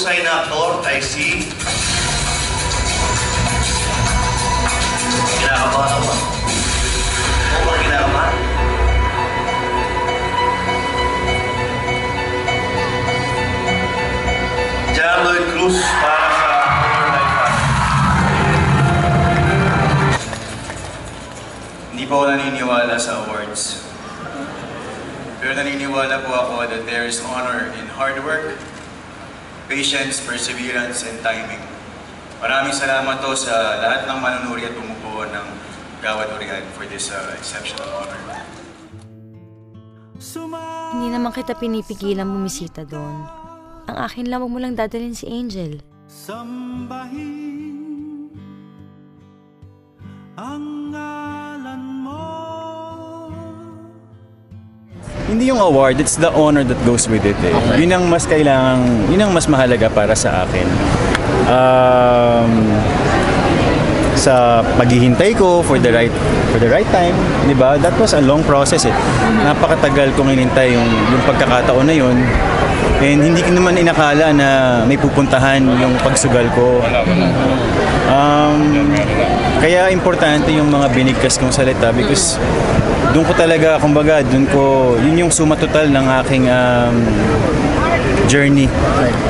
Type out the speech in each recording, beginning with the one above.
mahusay na aktor, I see. Kinakabahan ako. Oo ba kinakabahan? John Lloyd Cruz para sa Horror Life Hack. Hindi po ako naniniwala sa awards. Pero naniniwala po ako that there is honor in hard work, patience, perseverance, and timing. Maraming salamat to sa lahat ng manunuri at bumubuo ng Gawad Durian for this exceptional honor. Hindi naman kita pinipigilan bumisita doon. Ang akin lang, wag mo lang dadalhin si Angel. Sambahin ang ngalan mo. Hindi yung award, it's the honor that goes with it eh. Okay. Yun ang mas kailangan, yun ang mas mahalaga para sa akin. Sa paghihintay ko for the right time, 'di ba? That was a long process eh. Napakatagal kong hinintay yung pagkakataon na yun. And hindi ko naman inakala na may pupuntahan yung pagsugal ko. Kaya importante yung mga binigkas kong salita because doon ko talaga, kumbaga, yun yung suma total ng aking journey,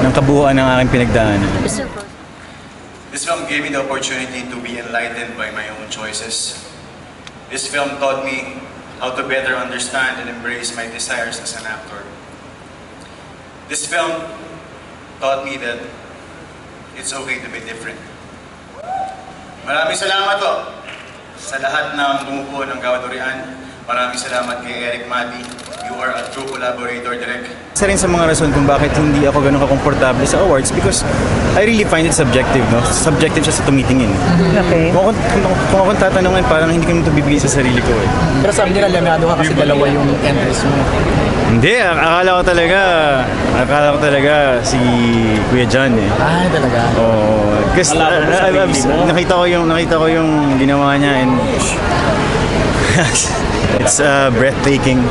ng kabuuan ng aking pinagdaanan. This film gave me the opportunity to be enlightened by my own choices. This film taught me how to better understand and embrace my desires as an actor. This film taught me that it's okay to be different. Maraming salamat po sa lahat ng bumubuo ng Gawad Durian. Maraming salamat kay Eric Mati. You are a true collaborator, Direk. Isa rin sa mga rason kung bakit hindi ako ganun kakomportable sa awards because I really find it subjective, no? Subjective siya sa tumitingin. Okay. Kung ako tatanungin, parang hindi ko naman ito bibigay sa sarili ko eh. Pero sabi nila, lamado ka kasi dalawa yung entries mo. Hindi, akala ko talaga si Kuya John eh. Ah, talaga? Oo. Kasi nakita ko yung ginawa niya and it's breathtaking.